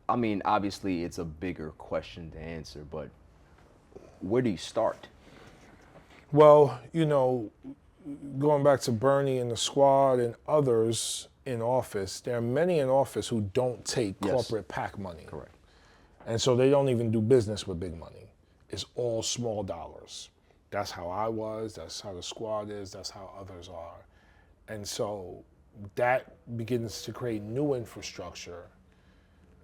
I mean, obviously it's a bigger question to answer, but where do you start? Well, going back to Bernie and the squad and others in office, there are many in office who don't take Yes. corporate PAC money. Correct. And so they don't even do business with big money. It's all small dollars. That's how I was, that's how the squad is, that's how others are. And so that begins to create new infrastructure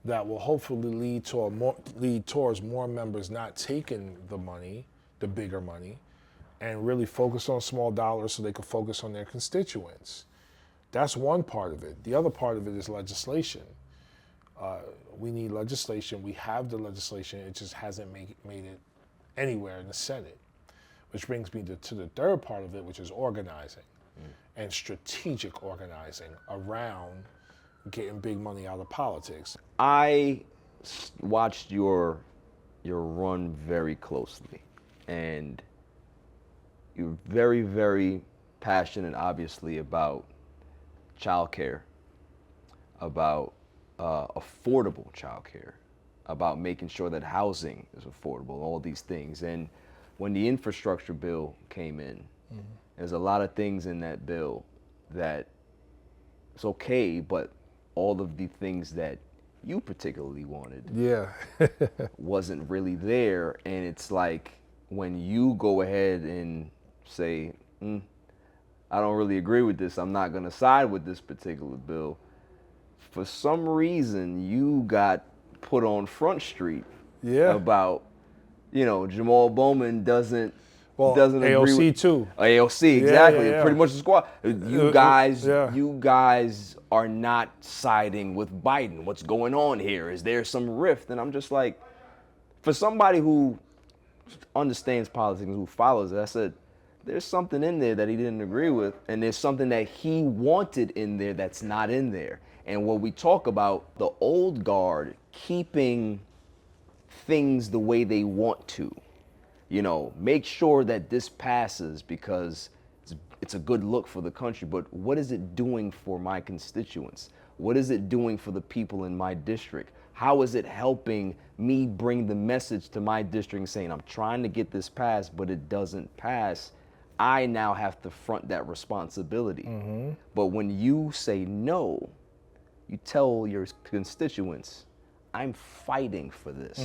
that will hopefully lead towards more members not taking the money, the bigger money, and really focus on small dollars so they can focus on their constituents. That's one part of it. The other part of it is legislation. We need legislation. We have the legislation. It just hasn't made it anywhere in the Senate. Which brings me to the third part of it, which is organizing and strategic organizing around getting big money out of politics. I watched your run very closely, and you're very, very passionate, obviously, about childcare, about affordable childcare, about making sure that housing is affordable, all these things. And when the infrastructure bill came in, there's a lot of things in that bill that it's okay, but all of the things that you particularly wanted Yeah. wasn't really there. And it's like when you go ahead and say, I don't really agree with this, I'm not going to side with this particular bill, for some reason you got put on Front Street Yeah. about, Jamal Bowman doesn't Well, agree with AOC too. AOC, Yeah, exactly. yeah, yeah. Pretty much the squad. Yeah. You guys are not siding with Biden. What's going on here? Is there some rift? And I'm just like, for somebody who understands politics and who follows it, I said, there's something in there that he didn't agree with, and there's something that he wanted in there that's not in there. And when we talk about the old guard keeping things the way they want to, make sure that this passes because it's a good look for the country, but what is it doing for my constituents? What is it doing for the people in my district? How is it helping me bring the message to my district saying, I'm trying to get this passed, but it doesn't pass? I now have to front that responsibility. But when you say no, you tell your constituents, I'm fighting for this.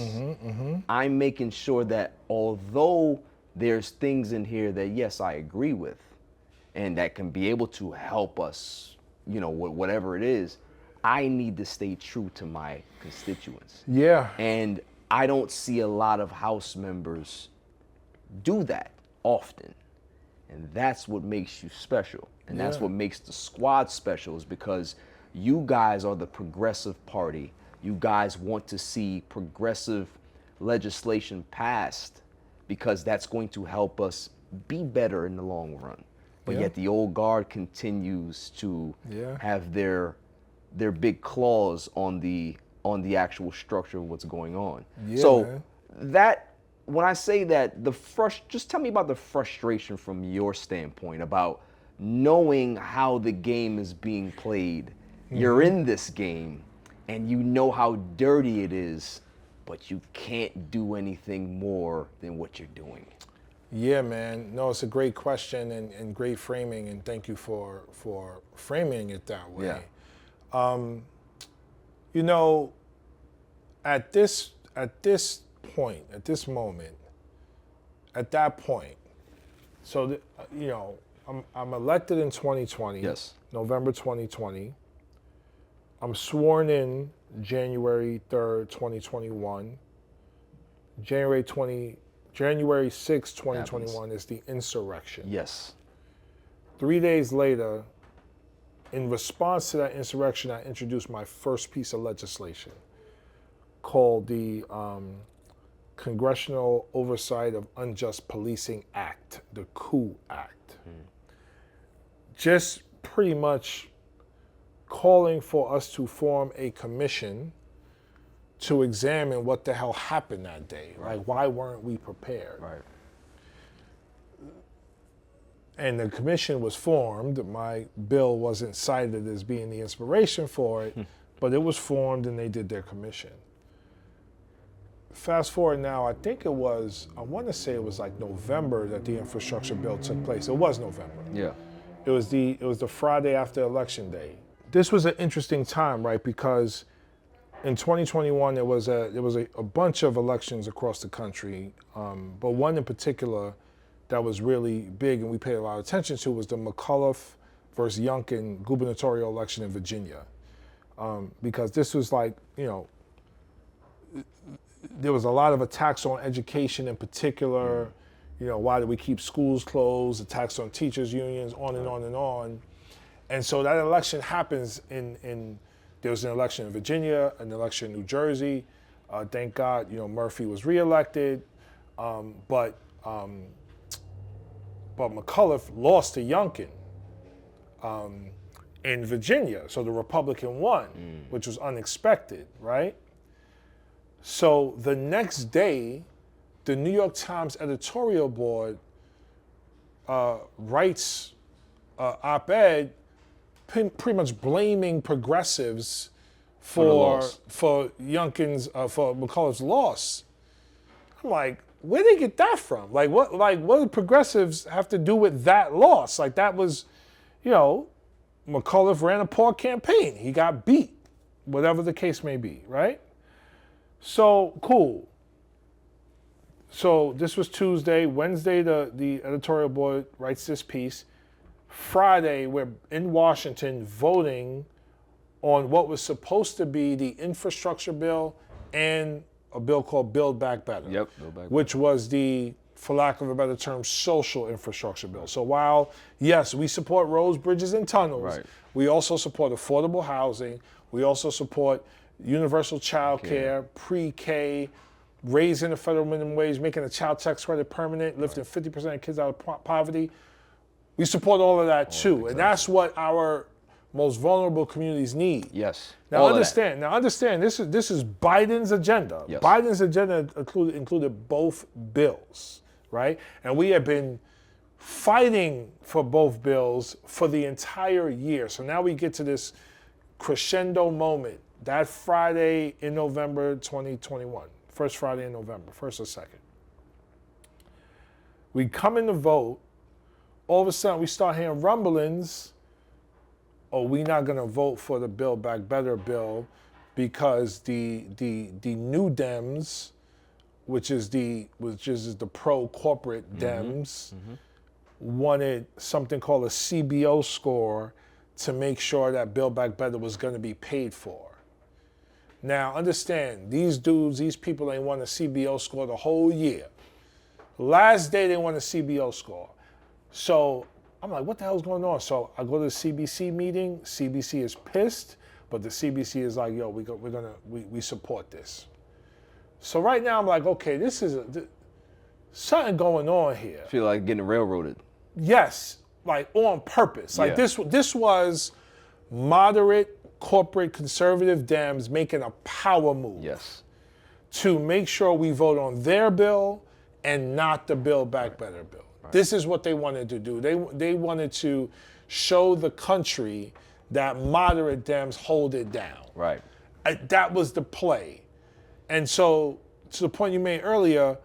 I'm making sure that although there's things in here that, yes, I agree with, and that can be able to help us, whatever it is, I need to stay true to my constituents. Yeah. And I don't see a lot of House members do that often. And that's what makes you special. And that's Yeah. what makes the squad special, is because you guys are the progressive party. You guys want to see progressive legislation passed because that's going to help us be better in the long run. But Yeah. yet the old guard continues to Yeah. have their big claws on the actual structure of what's going on. Yeah, So man. that, when I say that, just tell me about the frustration from your standpoint about knowing how the game is being played. You're in this game and you know how dirty it is, but you can't do anything more than what you're doing. Yeah, man. No, it's a great question and great framing, and thank you for framing it that way. Yeah. At this point, at this moment, at that point, so I'm elected in 2020. Yes. November 2020. I'm sworn in January 3rd, 2021. January 6th, 2021 is the insurrection. Yes. 3 days later, in response to that insurrection, I introduced my first piece of legislation called the Congressional Oversight of Unjust Policing Act, the COO Act. Just pretty much calling for us to form a commission to examine what the hell happened that day. Like, why weren't we prepared? Right. And the commission was formed. My bill wasn't cited as being the inspiration for it, But it was formed and they did their commission. Fast forward now, I want to say it was like November that the infrastructure bill took place. It was November. Yeah. It was the Friday after Election Day. This was an interesting time, right? Because in 2021, there was a bunch of elections across the country, but one in particular that was really big and we paid a lot of attention to was the McAuliffe versus Youngkin gubernatorial election in Virginia. Because this was like, there was a lot of attacks on education in particular. Why do we keep schools closed? Attacks on teachers' unions, on and on and on. And so that election happens there was an election in Virginia, an election in New Jersey. Thank God, Murphy was reelected. But McAuliffe lost to Youngkin in Virginia. So the Republican won, which was unexpected, right? So the next day, the New York Times editorial board writes op-ed pretty much blaming progressives for Youngkin's, for McAuliffe's loss. I'm like, where'd they get that from? What do progressives have to do with that loss? Like that was, McAuliffe ran a poor campaign. He got beat, whatever the case may be, right? So, cool. So this was Tuesday. Wednesday, the editorial board writes this piece. Friday, we're in Washington voting on what was supposed to be the infrastructure bill and a bill called Build Back Better. Yep, Build Back Better. Which was the, for lack of a better term, social infrastructure bill. So while, yes, we support roads, bridges, and tunnels, right, we also support affordable housing. We also support universal child care, pre-K, raising the federal minimum wage, making the child tax credit permanent, lifting 50% of kids out of poverty. We support all of that too. Exactly. And that's what our most vulnerable communities need. Yes. Now understand, this is Biden's agenda. Yes. Biden's agenda included both bills, right? And we have been fighting for both bills for the entire year. So now we get to this crescendo moment, that Friday in November 2021, first Friday in November, first or second. We come in to vote, all of a sudden we start hearing rumblings, we're not gonna vote for the Build Back Better bill because the New Dems, which is the pro-corporate Dems, wanted something called a CBO score to make sure that Build Back Better was gonna be paid for. Now understand, these people ain't won a CBO score the whole year. Last day they won a CBO score. So I'm like, what the hell's going on? So I go to the CBC meeting. CBC is pissed, but the CBC is like, yo, we support this. So right now I'm like, okay, this is something going on here. Feel like getting railroaded. Yes, like on purpose. Like this was moderate corporate conservative Dems making a power move. Yes. To make sure we vote on their bill and not the Build Back Better bill. This is what they wanted to do. They wanted to show the country that moderate Dems hold it down. Right. That was the play. And so, to the point you made earlier,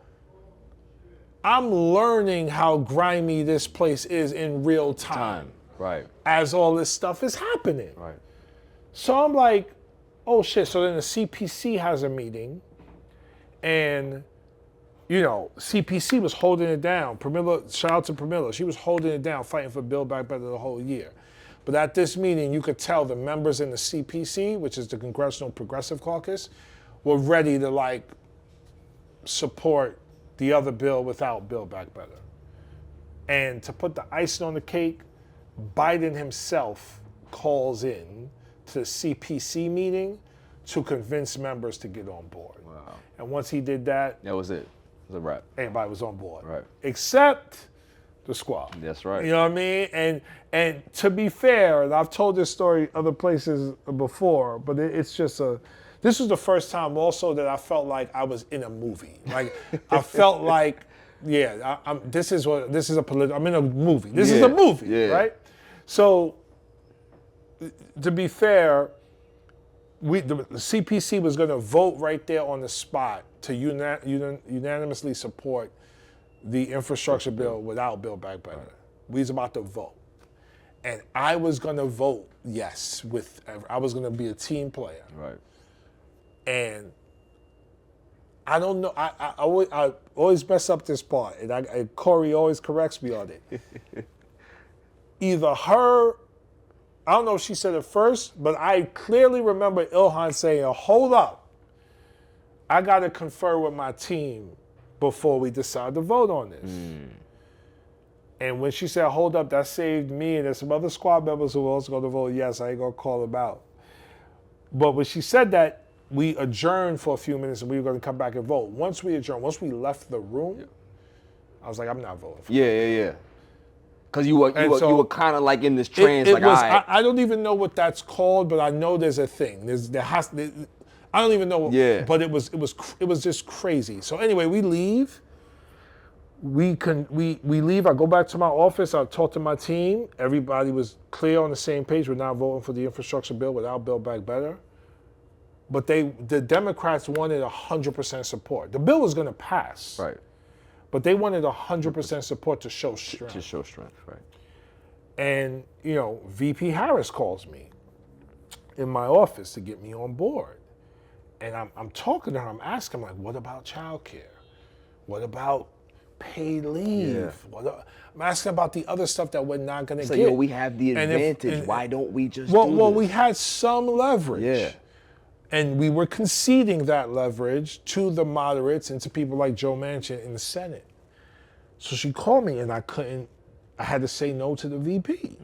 I'm learning how grimy this place is in real time. Right. As all this stuff is happening. Right. So I'm like, oh shit. So then the CPC has a meeting and CPC was holding it down. Shout out to Pramila. She was holding it down, fighting for Build Back Better the whole year. But at this meeting, you could tell the members in the CPC, which is the Congressional Progressive Caucus, were ready to support the other bill without Build Back Better. And to put the icing on the cake, Biden himself calls in to the CPC meeting to convince members to get on board. Wow. And once he did that, that was it. It was a wrap. Everybody was on board. Right. Except the squad. That's right. You know what I mean? And to be fair, and I've told this story other places before, but it's just this was the first time also that I felt like I was in a movie. Like I felt like, this is I'm in a movie. This is a movie, right? So to be fair, the CPC was going to vote right there on the spot to unanimously support the infrastructure bill without Build Back Better. We was about to vote. And I was going to vote yes. I was going to be a team player. Right. And I don't know. I always mess up this part, and Corey always corrects me on it. Either her, I don't know if she said it first, but I clearly remember Ilhan saying, hold up. I got to confer with my team before we decide to vote on this. And when she said, hold up, that saved me, and there's some other squad members who were also going to vote yes. I ain't going to call them out. But when she said that, we adjourned for a few minutes and we were going to come back and vote. Once we left the room, I was like, I'm not voting for Yeah. Because you were kind of like in this trance, all right. I don't even know what that's called, but I know there's a thing. I don't even know. Yeah. But it was just crazy. So anyway, we leave. We leave. I go back to my office. I talk to my team. Everybody was clear on the same page. We're not voting for the infrastructure bill without Build Back Better. But the Democrats wanted 100% support. The bill was going to pass. Right. But they wanted 100% support to show strength. To show strength, right. And, VP Harris calls me in my office to get me on board. And I'm talking to her. I'm asking, like, what about childcare? What about paid leave? Yeah. I'm asking about the other stuff that we're not going to So, get. we have the advantage. Why don't we just do Well, this? we had some leverage. Yeah. And we were conceding that leverage to the moderates and to people like Joe Manchin in the Senate. So she called me and I had to say no to the VP.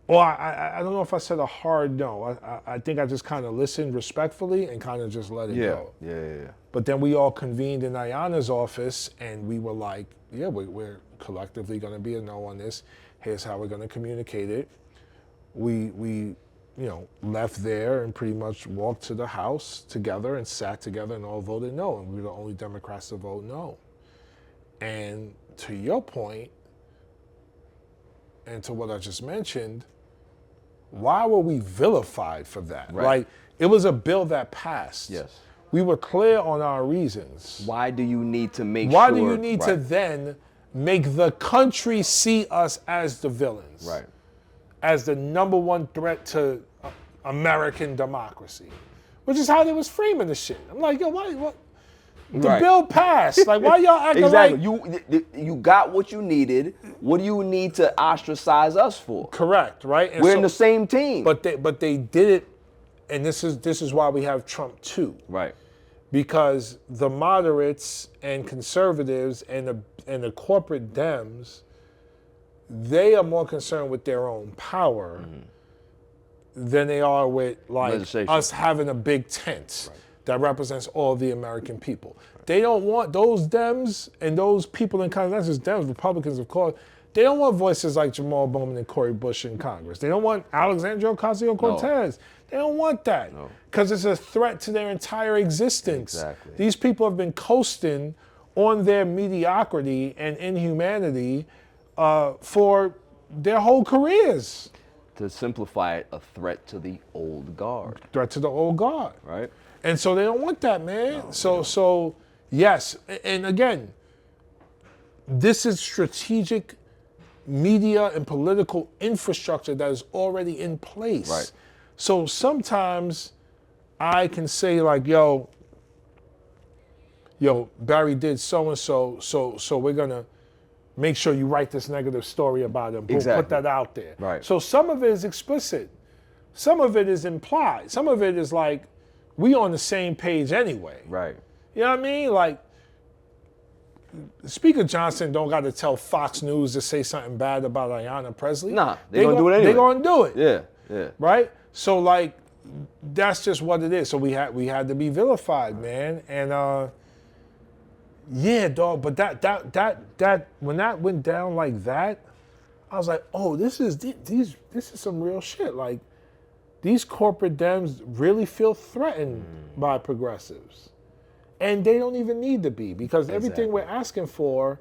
Well, I don't know if I said a hard no. I think I just kind of listened respectfully and kind of just let it go. Yeah. But then we all convened in Ayana's office and we were like, yeah, we're collectively going to be a no on this. Here's how we're going to communicate it. We left there and pretty much walked to the house together and sat together and all voted no. And we were the only Democrats to vote no. And to your point, and to what I just mentioned, why were we vilified for that? Right. Like, it was a bill that passed. Yes. We were clear on our reasons. Why do you need to make Why sure? do you need to then make the country see us as the villains? Right. As the number one threat to American democracy, which is how they was framing the shit. I'm like, yo, what? The bill passed. Like, why y'all acting exactly. like... You got what you needed. What do you need to ostracize us for? Correct, right? And We're in the same team. But they did it, and this is why we have Trump too. Right. Because the moderates and conservatives and the corporate Dems, they are more concerned with their own power than they are with us having a big tent that represents all the American people. Right. They don't want those Dems and those people in Congress, not just Dems, Republicans, of course, they don't want voices like Jamal Bowman and Cory Bush in Congress. They don't want Alexandria Ocasio-Cortez. No. They don't want that because it's a threat to their entire existence. Exactly. These people have been coasting on their mediocrity and inhumanity for their whole careers. To simplify it, a threat to the old guard. Threat to the old guard. Right. And so they don't want that, man. No, so yes, and again, this is strategic media and political infrastructure that is already in place. Right. So sometimes I can say like, yo, Barry did so-and-so, so we're gonna make sure you write this negative story about him. Exactly. Put that out there. Right. So some of it is explicit. Some of it is implied. Some of it is like, we on the same page anyway. Right. You know what I mean? Like, Speaker Johnson don't got to tell Fox News to say something bad about Ayanna Pressley. Nah, they gonna do it anyway. They gonna do it. Yeah. Right? So like, that's just what it is. So we had to be vilified, man. And yeah, dog. But that when that went down like that, I was like, oh, this is some real shit. Like, these corporate Dems really feel threatened by progressives. And they don't even need to be, because everything we're asking for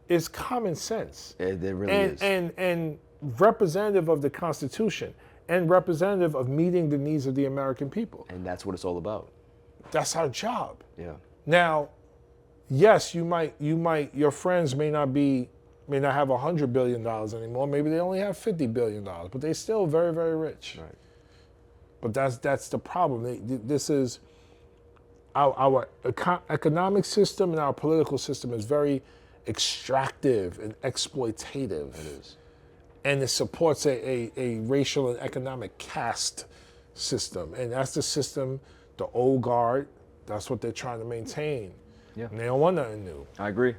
is common sense. It really is. And representative of the Constitution. and representative of meeting the needs of the American people. And that's what it's all about. That's our job. Yeah. Now, yes, your friends may not have $100 billion anymore. Maybe they only have $50 billion, but they're still very, very rich. Right. But that's the problem. This is our economic system and our political system is very extractive and exploitative. It is. And it supports a racial and economic caste system. And that's the system, the old guard, that's what they're trying to maintain. Yeah. And they don't want nothing new. I agree.